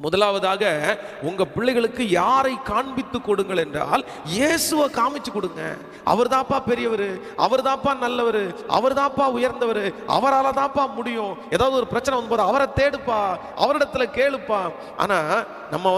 முதலாவதாக உங்க பிள்ளைகளுக்கு யாரை காண்பித்து கொடுங்கள் என்றால் இயேசுவை காமிச்சு கொடுங்க. அவர் தாப்பா பெரியவர், அவர் தாப்பா நல்லவர், அவர் தாப்பா உயர்ந்தவர், அவரால் தாப்பா முடியும். ஏதாவது ஒரு பிரச்சனை வரும்போது அவரை தேடுப்பா, அவரிடத்துல கேளுப்பா. ஆனா நம்ம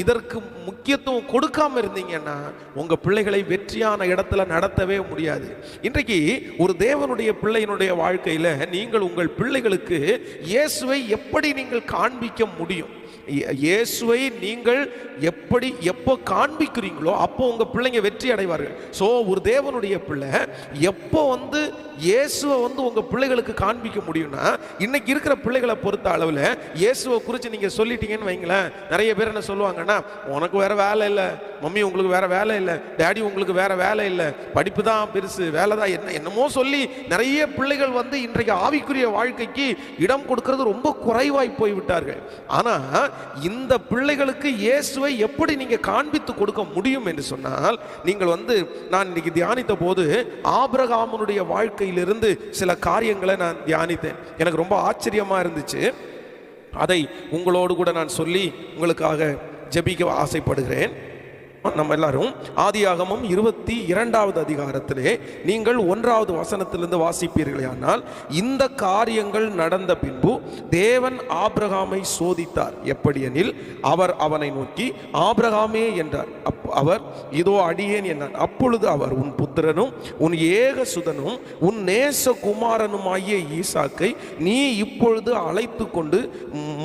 இதற்கு முக்கியத்துவம் கொடுக்காம இருந்தீங்கன்னா உங்க பிள்ளைகளை வெற்றியான இடத்துல நடத்தவே முடியாது. இன்றைக்கு ஒரு தேவனுடைய பிள்ளையினுடைய வாழ்க்கையில நீங்கள் உங்கள் பிள்ளைகளுக்கு இயேசுவை எப்படி நீங்கள் காண்பிக்க முடியும்? இயேசுவை நீங்கள் எப்போ காண்பிக்கிறீங்களோ அப்போ உங்க பிள்ளைங்க வெற்றி அடைவார்கள். சோ ஒரு தேவனுடைய பிள்ளை எப்போ இயேசுவை உங்க பிள்ளைகளுக்கு காண்பிக்க முடியும்னா, இன்னைக்கு இருக்கிற பிள்ளைகளை பொறுத்த அளவில் இயேசுவை குறித்து நீங்க சொல்லிட்டீங்கன்னு வைங்களேன், நிறைய பேர் என்ன சொல்லுவாங்கன்னா, உனக்கு வேற வேலை இல்லை, மம்மி உங்களுக்கு வேற வேலை இல்லை, டேடி உங்களுக்கு வேற வேலை இல்லை, படிப்பு தான் பெருசு, வேலை தான் என்னமோ சொல்லி நிறைய பிள்ளைகள் இன்றைக்கு ஆவிக்குரிய வாழ்க்கைக்கு இடம் கொடுக்கிறது ரொம்ப குறைவாய் போய்விட்டார்கள். ஆனா இந்த பிள்ளைகளுக்கு இயேசுவை எப்படி நீங்க காண்பித்து கொடுக்க முடியும் என்று சொன்னால், நீங்கள் நான் இன்னைக்கு தியானித்த போது ஆபிரகாமுடைய வாழ்க்கையிலிருந்து சில காரியங்களை நான் தியானித்தேன். எனக்கு ரொம்ப ஆச்சரியமா இருந்துச்சு. அதை உங்களோடு கூட நான் சொல்லி உங்களுக்காக ஜெபிக்க ஆசைப்படுகிறேன். நம்ம எல்லாரும் ஆதியாகமம் 22வது அதிகாரத்திலே நீங்கள் 1வது வசனத்திலிருந்து வாசிப்பீர்களே ஆனால், இந்த காரியங்கள் நடந்த பின்பு தேவன் ஆபிரகாமை சோதித்தார். எப்படியெனில் அவர் அவனை நோக்கி ஆபிரகாமே என்றார். அவர் இதோ அடியேன் என்றார். அப்பொழுது அவர் உன் புத்திரனும் உன் ஏகசுதனும் உன் நேச குமாரனுமாகிய ஈசாக்கை நீ இப்பொழுது அழைத்து கொண்டு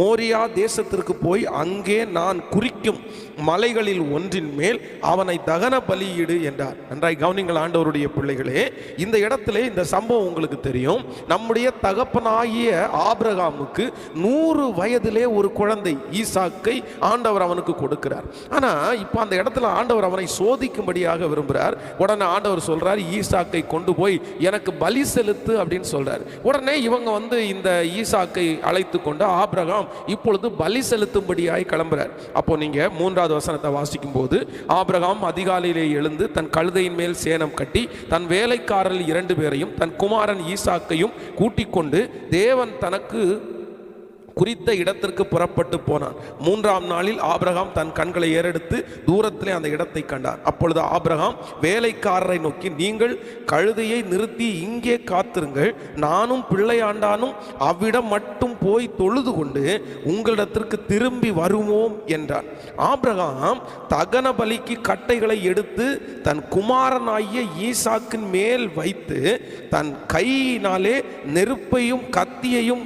மோரியா தேசத்திற்கு போய் அங்கே நான் குறிக்கும் மலைகளில் ஒன்றின் மேல் அவனை தகன பலியிடு என்றார். நன்றாய் கவனிங்கள் ஆண்டவருடைய பிள்ளைகளே, இந்த இடத்திலே இந்த சம்பவம் உங்களுக்கு தெரியும். நம்முடைய தகப்பனாகிய ஆபிரகாமுக்கு 100 வயதிலே ஒரு குழந்தை ஈசாக்கை ஆண்டவர் அவனுக்கு கொடுக்கிறார். ஆனா இப்ப அந்த இடத்துல ஆண்டவர் அவனை சோதிக்கும்படியாக விரும்புகிறார். உடனே ஆண்டவர் சொல்றார், ஈசாக்கை கொண்டு போய் எனக்கு பலி செலுத்து அப்படின்னு சொல்றார். உடனே இவங்க இந்த ஈசாக்கை அழைத்து கொண்டு ஆபிரகாம் இப்பொழுது பலி செலுத்தும்படியாய் கிளம்புறார். அப்போ நீங்க 3வது வசனத்தை வாசிக்கும் போது, ஆபிரகாம் அதிகாலையிலே எழுந்து தன் கழுதையின் மேல் சேணம் கட்டி தன் வேலைக்காரர்கள் 2 பேரையும் தன் குமாரன் ஈசாக்கையும் கூட்டிக் கொண்டு தேவன் தனக்கு குறித்த இடத்திற்கு புறப்பட்டு போனான். 3ஆம் நாளில் ஆபிரகாம் தன் கண்களை ஏறெடுத்து தூரத்திலே அந்த இடத்தை கண்டார். அப்பொழுது ஆபிரகாம் வேலைக்காரரை நோக்கி, நீங்கள் கழுதையை நிறுத்தி இங்கே காத்திருங்கள், நானும் பிள்ளையாண்டானும் அவ்விடம் மட்டும் போய் தொழுது கொண்டு உங்களிடத்திற்கு திரும்பி வருவோம் என்றார். ஆபிரகாம் தகன பலிக்கு கட்டைகளை எடுத்து தன் குமாரனாகிய ஈசாக்கின் மேல் வைத்து தன் கையினாலே நெருப்பையும் கத்தியையும்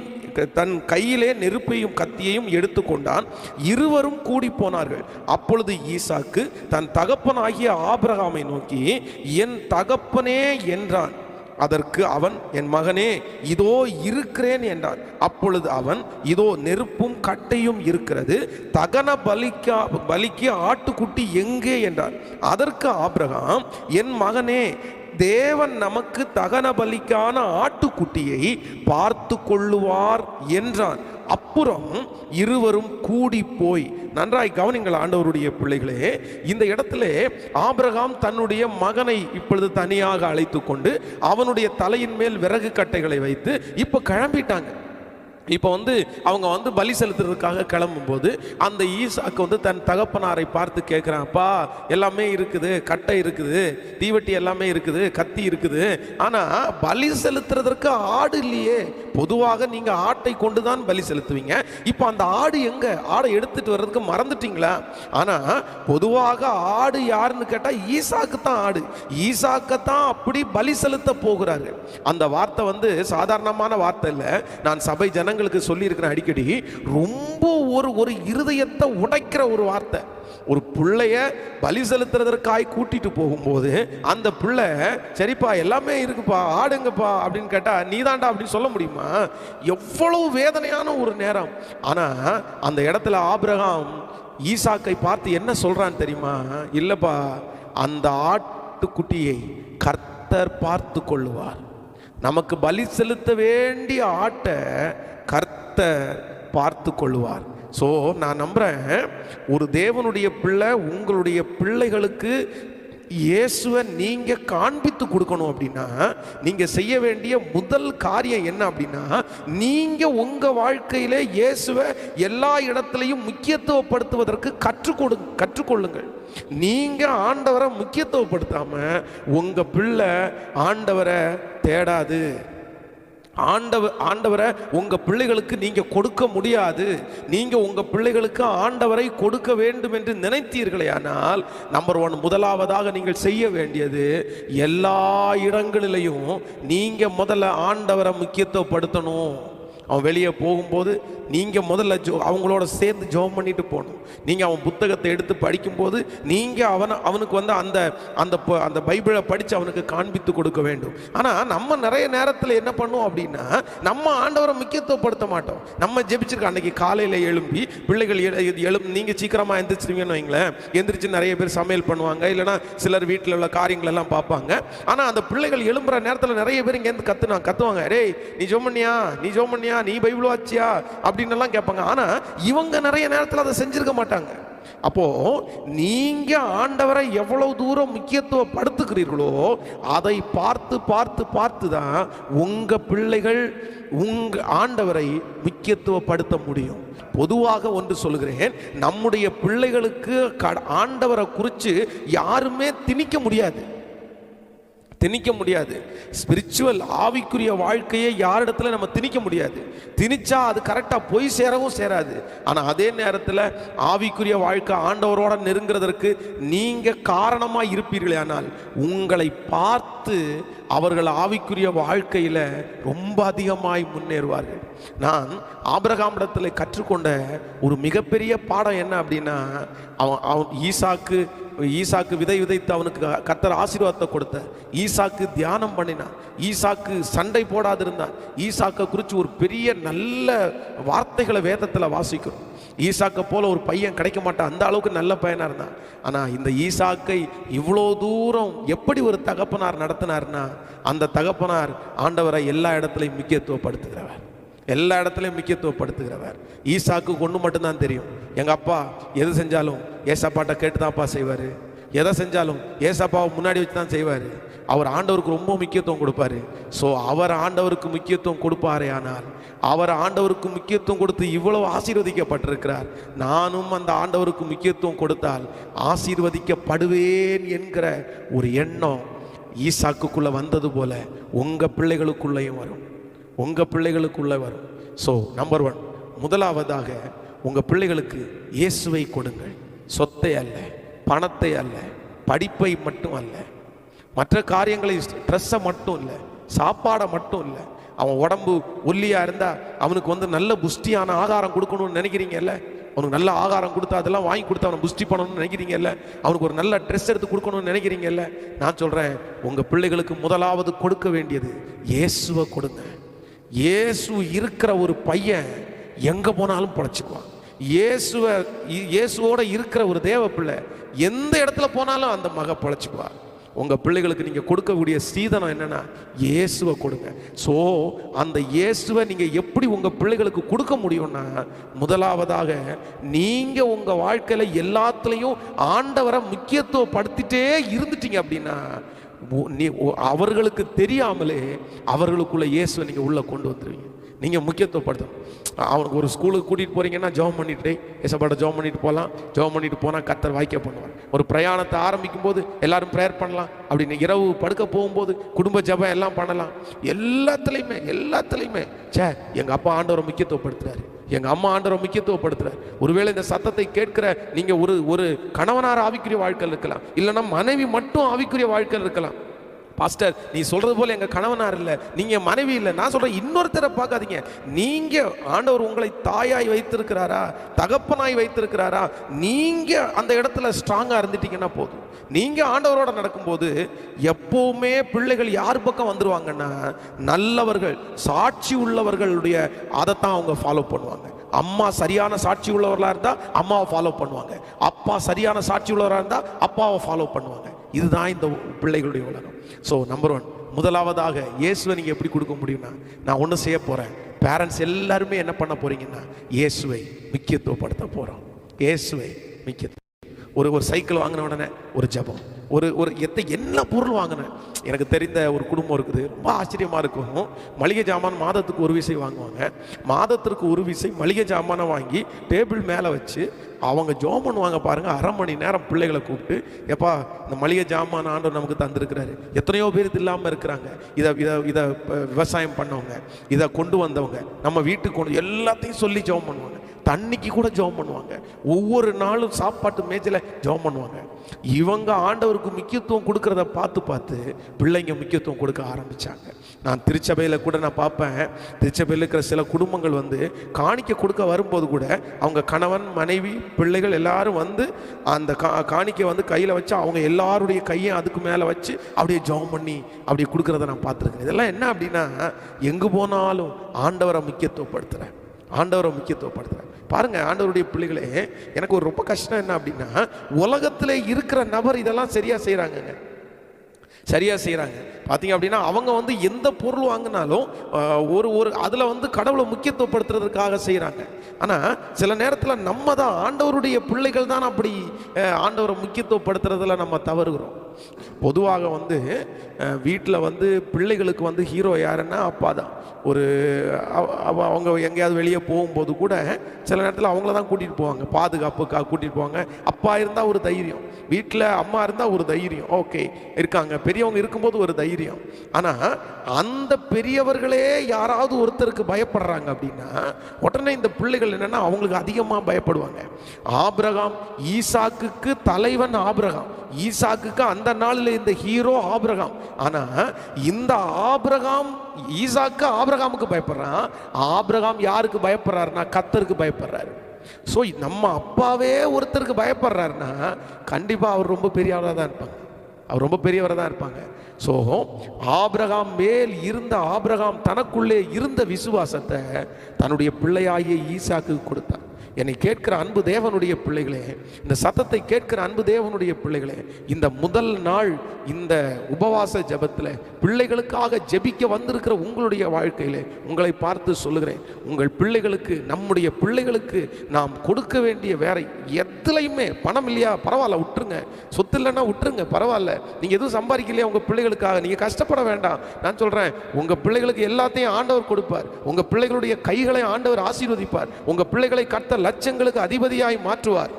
தன் கையிலே நெருப்பையும் கத்தியையும் எடுத்துக்கொண்டான். இருவரும் கூடி போனார்கள். அப்பொழுது ஈசாக்கு தன் தகப்பனாகிய ஆபிரகாமை நோக்கி, என் தகப்பனே என்றான். அதற்கு அவன், என் மகனே இதோ இருக்கிறேன் என்றான். அப்பொழுது அவன், இதோ நெருப்பும் கட்டையும் இருக்கிறது, தகன பலிக்கு ஆட்டுக்குட்டி எங்கே என்றான். அதற்கு ஆபிரகாம், என் மகனே தேவன் நமக்கு தகன பலிக்கான ஆட்டுக்குட்டியை பார்த்து கொள்ளுவார் என்றான். அப்புறம் இருவரும் கூடி போய், நன்றாய் கவனிங்கள் ஆண்டவருடைய பிள்ளைகளே, இந்த இடத்துல ஆபிரகாம் தன்னுடைய மகனை இப்பொழுது தனியாக அழைத்து கொண்டு அவனுடைய தலையின் மேல் விறகு கட்டைகளை வைத்து இப்ப கிளம்பிட்டாங்க. இப்போ அவங்க பலி செலுத்துறதுக்காக கிளம்பும் போது அந்த ஈசாக்கு தன் தகப்பனாரை பார்த்து கேட்குறான், அப்பா எல்லாமே இருக்குது, கட்டை இருக்குது, தீவட்டி எல்லாமே இருக்குது, கத்தி இருக்குது, ஆனால் பலி செலுத்துறதற்கு ஆடு இல்லையே. பொதுவாக நீங்கள் ஆட்டை கொண்டு தான் பலி செலுத்துவீங்க, இப்போ அந்த ஆடு எங்கே? ஆடை எடுத்துட்டு வர்றதுக்கு மறந்துட்டீங்களா? ஆனால் பொதுவாக ஆடு யாருன்னு கேட்டால் ஈசாக்கு தான் ஆடு. ஈசாக்கத்தான் அப்படி பலி செலுத்த போகிறாரு. அந்த வார்த்தை சாதாரணமான வார்த்தை இல்லை. நான் சபை ஜனங்களுக்கு சொல்லி இருக்கிற அடிக்கடி, ரொம்ப ஒரு இருதயத்தை உடைக்கிற ஒரு வார்த்தை. ஒரு பிள்ளைய பலி செலுத்துறதற்காய் கூட்டிட்டு போகும்போது அந்த பிள்ளை, சரிப்பா எல்லாமே இருக்குப்பா, ஆடுங்கப்பா அப்படின்னு கேட்டா, நீதாண்டா அப்படின்னு சொல்ல முடியுமா? எவ்வளவு வேதனையான ஒரு நேரம். ஆனா அந்த இடத்துல ஆபிரகாம் ஈசாக்கை பார்த்து என்ன சொல்றான் தெரியுமா? இல்லப்பா, அந்த ஆட்டுக்குட்டியை கர்த்தர் பார்த்து கொள்ளுவார். நமக்கு பலி செலுத்த வேண்டிய ஆட்டை கர்த்தர் பார்த்து கொள்ளுவார். ஸோ நான் நம்புகிறேன், ஒரு தேவனுடைய பிள்ளை உங்களுடைய பிள்ளைகளுக்கு இயேசுவை நீங்க காண்பித்து கொடுக்கணும் அப்படின்னா நீங்க செய்ய வேண்டிய முதல் காரியம் என்ன அப்படின்னா, நீங்க உங்க வாழ்க்கையில இயேசுவை எல்லா இடத்திலையும் முக்கியத்துவப்படுத்துவதற்கு கற்றுக்கொள்ளுங்கள். நீங்க ஆண்டவரை முக்கியத்துவப்படுத்தாம உங்க பிள்ளை ஆண்டவரை தேடாது. ஆண்டவரை உங்க பிள்ளைகளுக்கு நீங்க கொடுக்க முடியாது. நீங்க உங்க பிள்ளைகளுக்கு ஆண்டவரை கொடுக்க வேண்டும் என்று நினைத்தீர்களே ஆனால், நம்பர் 1, முதலாவதாக நீங்கள் செய்ய வேண்டியது, எல்லா இடங்களிலையும் நீங்க முதல்ல ஆண்டவரை முக்கியத்துவப்படுத்தணும். அவன் வெளியே போகும்போது நீங்கள் முதல்ல அவங்களோட சேர்ந்து ஜெபம் பண்ணிட்டு போகணும். நீங்கள் அவன் புத்தகத்தை எடுத்து படிக்கும்போது நீங்கள் அவனுக்கு வந்து அந்த பைபிளை படித்து அவனுக்கு காண்பித்து கொடுக்க வேண்டும். ஆனால் நம்ம நிறைய நேரத்தில் என்ன பண்ணுவோம் அப்படின்னா, நம்ம ஆண்டவரை முக்கியத்துவப்படுத்த மாட்டோம். நம்ம ஜெபிச்சிருக்க அன்றைக்கி காலையில் எழும்பி பிள்ளைகள் நீங்கள் சீக்கிரமாக எந்திரிச்சிருவீங்கன்னு வைங்களேன், எந்திரிச்சு நிறைய பேர் சமையல் பண்ணுவாங்க, இல்லைனா சிலர் வீட்டில் உள்ள காரியங்கள் எல்லாம் பார்ப்பாங்க. ஆனால் அந்த பிள்ளைகள் எழும்புற நேரத்தில் நிறைய பேர் இங்கேருந்து கத்துவாங்க, டேய் நீ ஜெபம் பண்ணியா, நீ பைபிள் வாச்சியா அப்படின்னு எல்லாம் கேட்பாங்க. ஆனா இவங்க நிறைய நேரத்தில் அதை செஞ்சிருக்க மாட்டாங்க. அப்போ நீங்க ஆண்டவரை எவ்வளவு தூரம் முக்கியத்துவப்படுத்துகிறீர்களோ அதை பார்த்து பார்த்து பார்த்து தான் உங்க பிள்ளைகள் உங்க ஆண்டவரை முக்கியத்துவப்படுத்த முடியும். பொதுவாக ஒன்று சொல்கிறேன், நம்முடைய பிள்ளைகளுக்கு ஆண்டவரை குறித்து யாருமே திணிக்க முடியாது. ஸ்பிரிச்சுவல் ஆவிக்குரிய வாழ்க்கையை யாரிடத்துல நம்ம திணிக்க முடியாது. திணிச்சா அது கரெக்டாக போய் சேரவும் சேராது. ஆனால் அதே நேரத்தில் ஆவிக்குரிய வாழ்க்கை ஆண்டவரோட நெருங்கிறதற்கு நீங்கள் காரணமாக இருப்பீர்களே, ஆனால் உங்களை பார்த்து அவர்கள் ஆவிக்குரிய வாழ்க்கையில் ரொம்ப அதிகமாய் முன்னேறுவார்கள். நான் ஆபிரகாமிடத்தில் கற்றுக்கொண்ட ஒரு மிகப்பெரிய பாடம் என்ன அப்படின்னா, அவன் ஈசாக்கு விதை விதைத்து அவனுக்கு கர்த்தர் ஆசீர்வாதத்தை கொடுத்தார். ஈசாக்கு தியானம் பண்ணினான். ஈசாக்கு சண்டை போடாதிருந்தான். ஈசாக்கை குறித்து ஒரு பெரிய நல்ல வார்த்தைகளை வேதத்தில் வாசிக்கிறோம். ஈசாக்கை போல ஒரு பையன் கிடைக்க மாட்டான், அந்த அளவுக்கு நல்ல பையனாக இருந்தான். ஆனால் இந்த ஈசாக்கை இவ்வளோ தூரம் எப்படி ஒரு தகப்பனார் நடத்தினார்னா, அந்த தகப்பனார் ஆண்டவரை எல்லா இடத்துலையும் முக்கியத்துவப்படுத்துகிறவர். ஈசாக்கு ஒன்று மட்டும்தான் தெரியும், எங்கள் அப்பா எது செஞ்சாலும் ஏசப்பாட்ட கேட்டு தான்ப்பா செய்வார். எதை செஞ்சாலும் ஏசப்பாவை முன்னாடி வச்சு தான் செய்வார். அவர் ஆண்டவருக்கு ரொம்ப முக்கியத்துவம் கொடுப்பாரு. ஸோ அவர் ஆண்டவருக்கு முக்கியத்துவம் கொடுப்பாரே, ஆனால் அவர் ஆண்டவருக்கு முக்கியத்துவம் கொடுத்து இவ்வளவு ஆசீர்வதிக்கப்பட்டிருக்கிறார். நானும் அந்த ஆண்டவருக்கு முக்கியத்துவம் கொடுத்தால் ஆசீர்வதிக்கப்படுவேன் என்கிற ஒரு எண்ணம் ஈசாக்குக்குள்ளே வந்தது போல உங்கள் பிள்ளைகளுக்குள்ளேயும் வரும். ஸோ நம்பர் 1, முதலாவதாக உங்கள் பிள்ளைகளுக்கு இயேசுவை கொடுங்கள். சொத்தை அல்ல, பணத்தை அல்ல, படிப்பை மட்டும் அல்ல, மற்ற காரியங்களை, ட்ரெஸ்ஸை மட்டும் இல்லை, சாப்பாடை மட்டும் இல்லை. அவன் உடம்பு ஒல்லியாக இருந்தால் அவனுக்கு வந்து நல்ல புஷ்டியான ஆகாரம் கொடுக்கணும்னு நினைக்கிறீங்கல்ல, அவனுக்கு நல்ல ஆகாரம் கொடுத்தா அதெல்லாம் வாங்கி கொடுத்து அவனை புஷ்டி பண்ணணும்னு நினைக்கிறீங்கல்ல, அவனுக்கு ஒரு நல்ல ட்ரெஸ் எடுத்து கொடுக்கணும்னு நினைக்கிறீங்கல்ல. நான் சொல்கிறேன், உங்கள் பிள்ளைகளுக்கு முதலாவது கொடுக்க வேண்டியது இயேசுவை கொடுங்க. இயேசு இருக்கிற ஒரு பையன் எங்கே போனாலும் பொழைச்சிக்குவான். இயேசுவோட இருக்கிற ஒரு தேவ பிள்ளை எந்த இடத்துல போனாலும் அந்த மக பொழைச்சிக்குவார். உங்கள் பிள்ளைகளுக்கு நீங்கள் கொடுக்கக்கூடிய சீதனம் என்னன்னா, இயேசுவை கொடுங்க. ஸோ அந்த இயேசுவை நீங்கள் எப்படி உங்கள் பிள்ளைகளுக்கு கொடுக்க முடியும்னா, முதலாவதாக நீங்கள் உங்கள் வாழ்க்கையில் எல்லாத்துலேயும் ஆண்டவரை முக்கியத்துவப்படுத்திட்டே இருந்துட்டீங்க அப்படின்னா, அவர்களுக்கு தெரியாமலே அவர்களுக்குள்ள இயேசுவை நீங்கள் உள்ளே கொண்டு வந்துடுவீங்க. நீங்கள் முக்கியத்துவப்படுத்தணும். அவனுக்கு ஒரு ஸ்கூலுக்கு கூட்டிகிட்டு போகிறீங்கன்னா ஜெபம் பண்ணிட்டு ஏசப்பாட்ட ஜெபம் பண்ணிட்டு போகலாம். ஜெபம் பண்ணிட்டு போனால் கர்த்தர் வாய்க்க பண்ணுவார். ஒரு பிரயாணத்தை ஆரம்பிக்கும் போது எல்லாரும் ப்ரேயர் பண்ணலாம். அப்படின்னு இரவு படுக்க போகும்போது குடும்ப ஜெபம் எல்லாம் பண்ணலாம். எல்லாத்துலேயுமே எங்கள் அப்பா ஆண்டவரை முக்கியத்துவப்படுத்துறாரு, எங்கள் அம்மா ஆண்டவரை முக்கியத்துவப்படுத்துறாரு. ஒருவேளை இந்த சத்தத்தை கேட்கிற நீங்கள் ஒரு கணவனார் ஆவிக்குரிய வாழ்க்கையில் இருக்கலாம், இல்லைன்னா மனைவி மட்டும் ஆவிக்குரிய வாழ்க்கையில் இருக்கலாம். பாஸ்டர் நீ சொல்றது போல எங்க கணவனார் இல்லை, நீங்க மனைவி இல்லை. நான் சொல்றேன், இன்னொருத்தரை பார்க்காதீங்க. நீங்க ஆண்டவர் உங்களை தாயாய் வைத்திருக்கிறாரா, தகப்பனாய் வைத்திருக்கிறாரா, நீங்க அந்த இடத்துல ஸ்ட்ராங்கா இருந்துட்டீங்கன்னா போதும். நீங்க ஆண்டவரோட நடக்கும்போது எப்பவுமே பிள்ளைகள் யார் பக்கம் வந்துருவாங்கன்னா, நல்லவர்கள், சாட்சி உள்ளவர்களுடைய அதைத்தான் அவங்க ஃபாலோ பண்ணுவாங்க. அம்மா சரியான சாட்சி உள்ளவர்களாக இருந்தால் அம்மாவை ஃபாலோ பண்ணுவாங்க, அப்பா சரியான சாட்சி உள்ளவராக இருந்தால் அப்பாவை ஃபாலோ பண்ணுவாங்க. இதுதான் இந்த பிள்ளைகளுடைய உலகம். ஸோ நம்பர் 1, முதலாவதாக இயேசுவை நீங்கள் எப்படி கொடுக்க முடியும்னா, நான் ஒன்று செய்ய போகிறேன். பேரண்ட்ஸ் எல்லாருமே என்ன பண்ண போறீங்கன்னா, இயேசுவை முக்கியத்துவப்படுத்த போகிறோம். இயேசுவை முக்கியத்துவம். ஒரு சைக்கிள் வாங்கின உடனே ஒரு ஜெபம், ஒரு என்ன பொருள் வாங்கினேன். எனக்கு தெரிந்த ஒரு குடும்பம் இருக்குது, ரொம்ப ஆச்சரியமாக இருக்கும். மளிகை ஜாமான் மாதத்துக்கு ஒரு விசை வாங்குவாங்க. மாதத்திற்கு ஒரு விசை மளிகை ஜாமானை வாங்கி டேபிள் மேலே வச்சு அவங்க ஜெபம் பண்ணுவாங்க பாருங்கள். அரை மணி நேரம் பிள்ளைகளை கூப்பிட்டு, எப்பா இந்த மளிகை ஜாமான் ஆண்டவர் நமக்கு தந்திருக்கிறாரு, எத்தனையோ பேர் இது இல்லாமல் இருக்கிறாங்க, இதை விவசாயம் பண்ணவங்க, இதை கொண்டு வந்தவங்க, நம்ம வீட்டுக்கு கொண்டு எல்லாத்தையும் சொல்லி ஜெபம் பண்ணுவாங்க. தண்ணிக்கு கூட ஜெபம் பண்ணுவாங்க. ஒவ்வொரு நாளும் சாப்பாட்டு மேஜையில் ஜெபம் பண்ணுவாங்க. இவங்க ஆண்டவருக்கு முக்கியத்துவம் கொடுக்கறத பார்த்து பிள்ளைங்க முக்கியத்துவம் கொடுக்க ஆரம்பிச்சாங்க. நான் திருச்சபையில் கூட நான் பார்ப்பேன், திருச்சபையில் இருக்கிற சில குடும்பங்கள் காணிக்கை கொடுக்க வரும்போது கூட அவங்க கணவன் மனைவி பிள்ளைகள் எல்லாரும் அந்த காணிக்கை கையில் வச்சு அவங்க எல்லாருடைய கையை அதுக்கு மேலே வச்சு அப்படியே ஜெபம் பண்ணி அப்படியே கொடுக்கறத நான் பார்த்துருக்கேன். இதெல்லாம் என்ன அப்படின்னா, எங்கே போனாலும் ஆண்டவரை முக்கியத்துவப்படுத்துகிறேன், ஆண்டவரை முக்கியத்துவப்படுத்துகிறேன். பாருங்க, ஆண்டவருடைய பிள்ளைகளே, எனக்கு ஒரு ரொம்ப கஷ்டம் என்ன அப்படின்னா, உலகத்தில் இருக்கிற நபர் இதெல்லாம் சரியா செய்கிறாங்கங்க, சரியா செய்கிறாங்க. பார்த்தீங்க அப்படின்னா அவங்க எந்த பொருள் வாங்கினாலும் ஒரு அதில் கடவுளை முக்கியத்துவப்படுத்துறதுக்காக செய்கிறாங்க. ஆனால் சில நேரத்தில் நம்ம தான் ஆண்டவருடைய பிள்ளைகள் தான் அப்படி ஆண்டவரை முக்கியத்துவப்படுத்துறதுல நம்ம தவறுகிறோம். பொதுவாக வீட்டில் பிள்ளைகளுக்கு ஹீரோ யாருன்னா அப்பா தான். அவங்க எங்கேயாவது வெளியே போகும்போது கூட சில நேரத்தில் அவங்கள தான் கூட்டிகிட்டு போவாங்க, பாதுகாப்புக்காக கூட்டிகிட்டு போவாங்க. அப்பா இருந்தால் ஒரு தைரியம், வீட்டில் அம்மா இருந்தால் ஒரு தைரியம், ஓகே இருக்காங்க, பெரியவங்க இருக்கும்போது ஒரு தைரியம். ஆனால் அந்த பெரியவர்களே யாராவது ஒருத்தருக்கு பயப்படுறாங்க அப்படின்னா உடனே இந்த பிள்ளைகள் என்னன்னா அவங்களுக்கு அதிகமாக பயப்படுவாங்க. ஆபிரகாம், ஈசாக்குக்கு தலைவன் ஆபிரகாம், ஈசாக்குக்கு அந்த நாளில் இந்த ஹீரோ ஆபிரகாம். ஆனா இந்த ஆபிரகாம் ஈசாக்கு ஆபிரகாமுக்கு பயப்படுறான். ஆபிரகாம் யாருக்கு பயப்படுறாருன்னா கர்த்தருக்கு பயப்படுறாரு. ஸோ நம்ம அப்பாவே ஒருத்தருக்கு பயப்படுறாருன்னா கண்டிப்பா அவர் ரொம்ப பெரியவராக தான் இருப்பாங்க, அவர் ரொம்ப பெரியவராக தான் இருப்பாங்க. ஸோ ஆபிரகாம் மேல் இருந்த ஆபிரகாம் தனக்குள்ளே இருந்த விசுவாசத்தை தன்னுடைய பிள்ளையாகிய ஈசாக்கு கொடுத்தார். என்னை கேட்கிற அன்பு தேவனுடைய பிள்ளைகளே, இந்த சத்தத்தை கேட்கிற அன்பு தேவனுடைய பிள்ளைகளே, இந்த முதல் நாள் இந்த உபவாச ஜெபத்தில் பிள்ளைகளுக்காக ஜெபிக்க வந்திருக்கிற உங்களுடைய வாழ்க்கையிலே உங்களை பார்த்து சொல்லுகிறேன், உங்கள் பிள்ளைகளுக்கு, நம்முடைய பிள்ளைகளுக்கு நாம் கொடுக்க வேண்டிய வேற எதுலையுமே, பணம் இல்லையா பரவாயில்ல விட்டுருங்க, சொத்து இல்லைன்னா விட்டுருங்க பரவாயில்ல, நீங்கள் எதுவும் சம்பாதிக்கலையா உங்கள் பிள்ளைகளுக்காக நீங்கள் கஷ்டப்பட வேண்டாம். நான் சொல்கிறேன், உங்கள் பிள்ளைகளுக்கு எல்லாத்தையும் ஆண்டவர் கொடுப்பார். உங்கள் பிள்ளைகளுடைய கைகளை ஆண்டவர் ஆசீர்வதிப்பார். உங்கள் பிள்ளைகளை கர்த்தர் லட்சங்களுக்கு அதிபதியாய் மாற்றுவார்.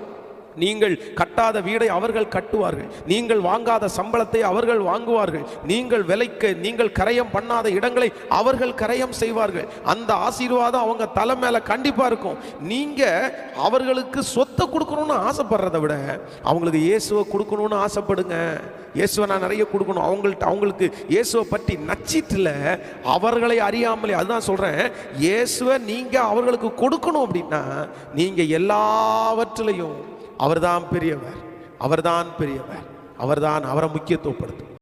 நீங்கள் கட்டாத வீடை அவர்கள் கட்டுவார்கள், நீங்கள் வாங்காத சம்பளத்தை அவர்கள் வாங்குவார்கள், நீங்கள் கரையம் பண்ணாத இடங்களை அவர்கள் கரையம் செய்வார்கள். அந்த ஆசீர்வாதம் அவங்க தலை மேல கண்டிப்பா இருக்கும். நீங்க அவர்களுக்கு சொத்தை கொடுக்கணும்னு ஆசைப்படுறதை விட அவங்களுக்கு இயேசுவை கொடுக்கணும்னு ஆசைப்படுங்க. இயேசுவை நான் நிறைய கொடுக்கணும், அவங்களுக்கு இயேசுவை பற்றி நச்சிட்டுல அவர்களை அறியாமலே, அதுதான் சொல்றேன், இயேசுவை நீங்க அவர்களுக்கு கொடுக்கணும் அப்படின்னா நீங்க எல்லாவற்றிலையும் அவர்தான் பெரியவர், அவர்தான் பெரியவர், அவர்தான், அவரை முக்கியத்துவப்படுத்தும்.